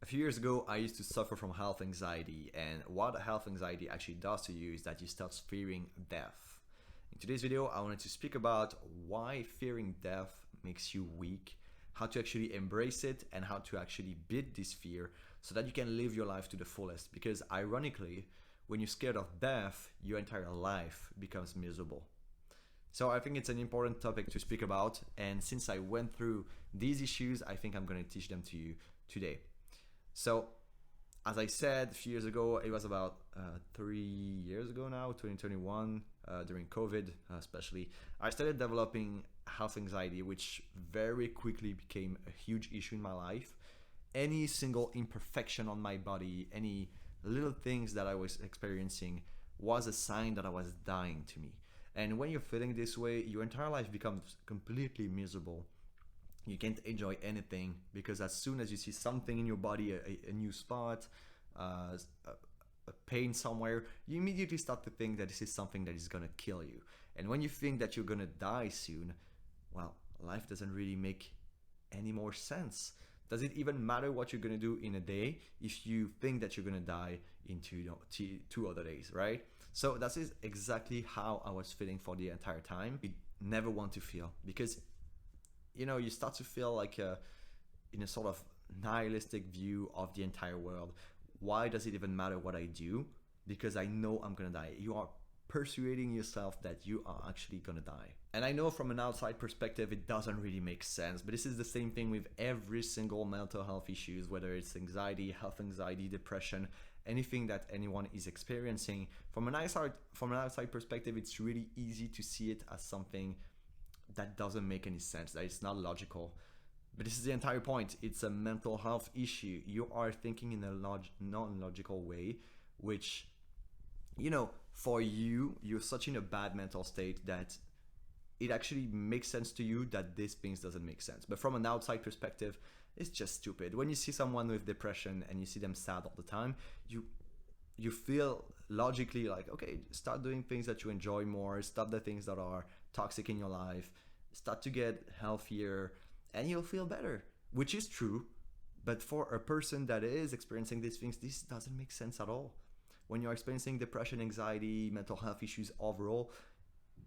A few years ago, I used to suffer from health anxiety, and what health anxiety actually does to you is that you start fearing death. In today's video, I wanted to speak about why fearing death makes you weak, how to actually embrace it, and how to actually beat this fear so that you can live your life to the fullest. Because ironically, when you're scared of death, your entire life becomes miserable. So I think it's an important topic to speak about, and since I went through these issues, I think I'm going to teach them to you today. So, as I said a few years ago, it was about 3 years ago now, 2021, during COVID especially, I started developing health anxiety, which very quickly became a huge issue in my life. Any single imperfection on my body, any little things that I was experiencing was a sign that I was dying to me. And when you're feeling this way, your entire life becomes completely miserable. You can't enjoy anything because as soon as you see something in your body, a new spot, a pain somewhere, you immediately start to think that this is something that is gonna kill you. And when you think that you're gonna die soon, well, life doesn't really make any more sense. Does it even matter what you're gonna do in a day if you think that you're gonna die in two other days, right? So that is exactly how I was feeling for the entire time. You never want to feel because you start to feel like in a sort of nihilistic view of the entire world. Why does it even matter what I do? Because I know I'm gonna die. You are persuading yourself that you are actually gonna die. And I know from an outside perspective, it doesn't really make sense, but this is the same thing with every single mental health issues, whether it's anxiety, health anxiety, depression, anything that anyone is experiencing. From an outside perspective, it's really easy to see it as something that doesn't make any sense, that it's not logical. But this is the entire point. It's a mental health issue. You are thinking in a non-logical way, which, for you're such in a bad mental state that it actually makes sense to you that these things doesn't make sense. But from an outside perspective, it's just stupid. When you see someone with depression and you see them sad all the time, you feel logically like, okay, start doing things that you enjoy more, stop the things that are toxic in your life, start to get healthier, and you'll feel better, which is true. But for a person that is experiencing these things, this doesn't make sense at all. When you're experiencing depression, anxiety, mental health issues overall,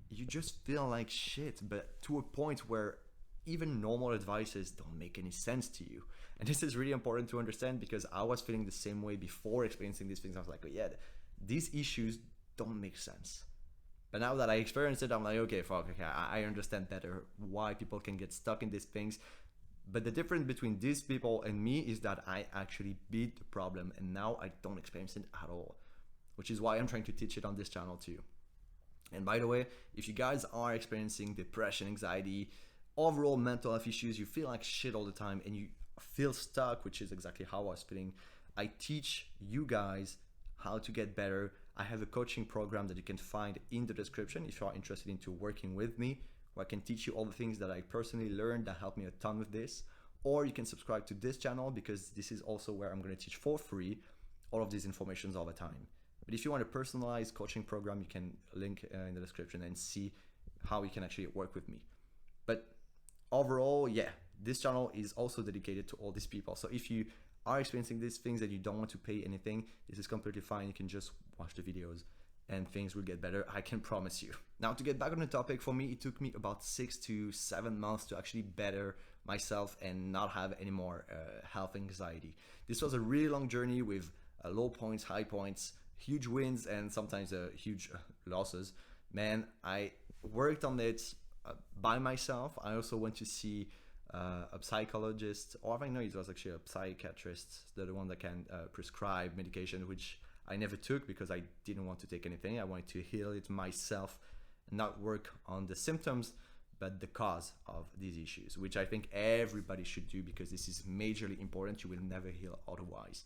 you just feel like shit, but to a point where even normal advices don't make any sense to you. And this is really important to understand because I was feeling the same way before experiencing these things. I was like, oh, yeah, these issues don't make sense. But now that I experienced it, I'm like, okay, I understand better why people can get stuck in these things. But the difference between these people and me is that I actually beat the problem and now I don't experience it at all, which is why I'm trying to teach it on this channel too. And by the way, if you guys are experiencing depression, anxiety, overall mental health issues, you feel like shit all the time and you feel stuck, which is exactly how I was feeling, I teach you guys how to get better. I have a coaching program that you can find in the description if you are interested into working with me, where I can teach you all the things that I personally learned that helped me a ton with this. Or you can subscribe to this channel because this is also where I'm going to teach for free all of these informations all the time. But if you want a personalized coaching program, you can link in the description and see how you can actually work with me. But overall, yeah, this channel is also dedicated to all these people. So if you are experiencing these things that you don't want to pay anything, this is completely fine. You can just watch the videos and things will get better. I can promise you. Now, to get back on the topic, for me, it took me about 6 to 7 months to actually better myself and not have any more health anxiety. This was a really long journey with low points, high points, huge wins, and sometimes huge losses. Man, I worked on it by myself. I also went to see a psychologist, or I think no, it was actually a psychiatrist, the one that can prescribe medication, which I never took because I didn't want to take anything. I wanted to heal it myself and not work on the symptoms, but the cause of these issues, which I think everybody should do because this is majorly important. You will never heal otherwise.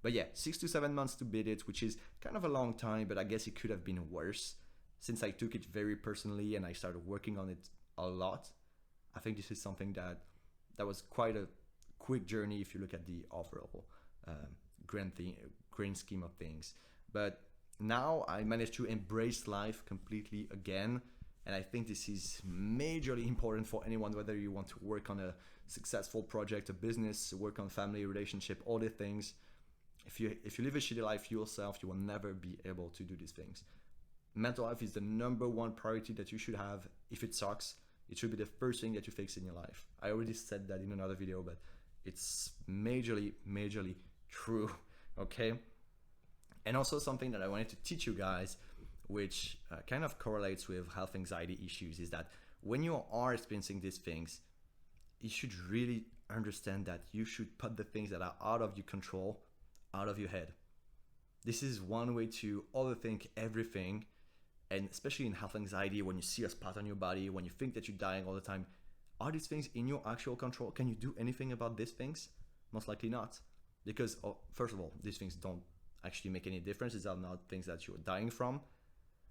But yeah, 6 to 7 months to beat it, which is kind of a long time, but I guess it could have been worse. Since I took it very personally and I started working on it a lot, I think this is something that was quite a quick journey if you look at the overall grand scheme of things. But now I managed to embrace life completely again. And I think this is majorly important for anyone, whether you want to work on a successful project, a business, work on family, relationship, all the things. If you live a shitty life yourself, you will never be able to do these things. Mental health is the number one priority that you should have. If it sucks, it should be the first thing that you fix in your life. I already said that in another video, but it's majorly true, okay? And also something that I wanted to teach you guys, which kind of correlates with health anxiety issues, is that when you are experiencing these things, you should really understand that you should put the things that are out of your control out of your head. This is one way to overthink everything, and especially in health anxiety, when you see a spot on your body, when you think that you're dying all the time, are these things in your actual control? Can you do anything about these things? Most likely not. Because, first of all, these things don't actually make any difference. These are not things that you're dying from.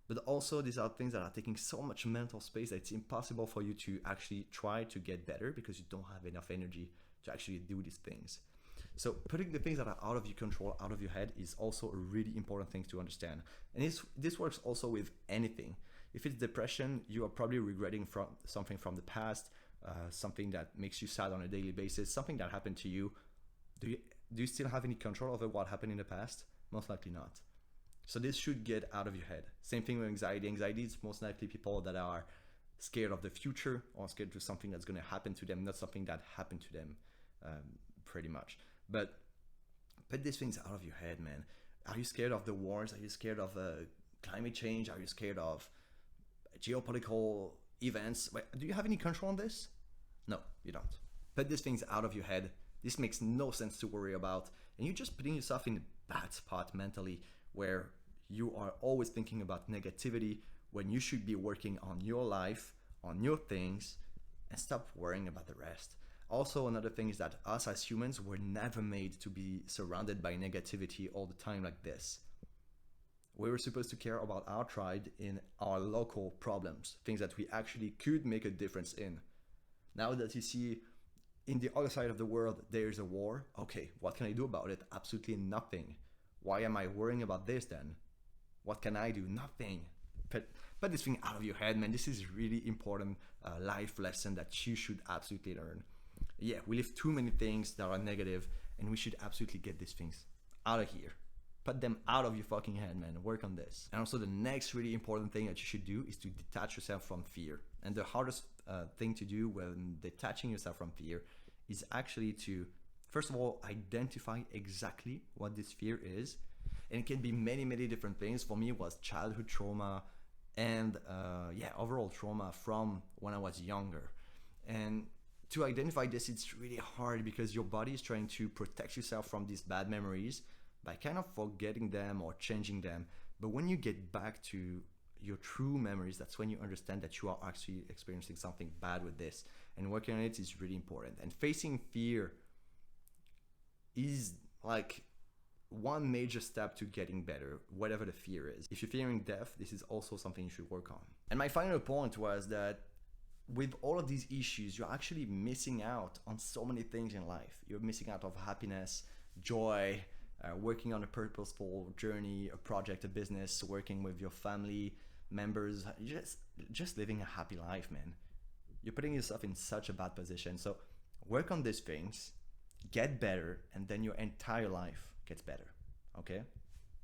But also, these are things that are taking so much mental space that it's impossible for you to actually try to get better because you don't have enough energy to actually do these things. So putting the things that are out of your control, out of your head, is also a really important thing to understand. And this works also with anything. If it's depression, you are probably regretting something from the past, something that makes you sad on a daily basis, something that happened to you. Do you still have any control over what happened in the past? Most likely not. So this should get out of your head. Same thing with anxiety. Anxiety is most likely people that are scared of the future or scared of something that's going to happen to them, not something that happened to them, pretty much. But put these things out of your head, man. Are you scared of the wars? Are you scared of climate change? Are you scared of geopolitical events? Wait, do you have any control on this? No, you don't. Put these things out of your head. This makes no sense to worry about. And you're just putting yourself in a bad spot mentally where you are always thinking about negativity when you should be working on your life, on your things, and stop worrying about the rest. Also, another thing is that us as humans were never made to be surrounded by negativity all the time like this. We were supposed to care about our tribe in our local problems, things that we actually could make a difference in. Now that you see in the other side of the world, there's a war, okay, what can I do about it? Absolutely nothing. Why am I worrying about this then? What can I do? Nothing. Put this thing out of your head, man. This is really important life lesson that you should absolutely learn. Yeah, we live too many things that are negative, and we should absolutely get these things out of here. Put them out of your fucking head, man. Work on this. And also the next really important thing that you should do is to detach yourself from fear. And the hardest thing to do when detaching yourself from fear is actually to, first of all, identify exactly what this fear is. And it can be many different things. For me, it was childhood trauma and overall trauma from when I was younger. And to identify this, it's really hard because your body is trying to protect yourself from these bad memories by kind of forgetting them or changing them. But when you get back to your true memories, that's when you understand that you are actually experiencing something bad with this. And working on it is really important. And facing fear is like one major step to getting better, whatever the fear is. If you're fearing death, this is also something you should work on. And my final point was that with all of these issues, you're actually missing out on so many things in life. You're missing out of happiness, joy, working on a purposeful journey, a project, a business, working with your family members, just living a happy life, man. You're putting yourself in such a bad position. So work on these things, get better, and then your entire life gets better. Okay?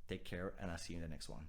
Take care, and I'll see you in the next one.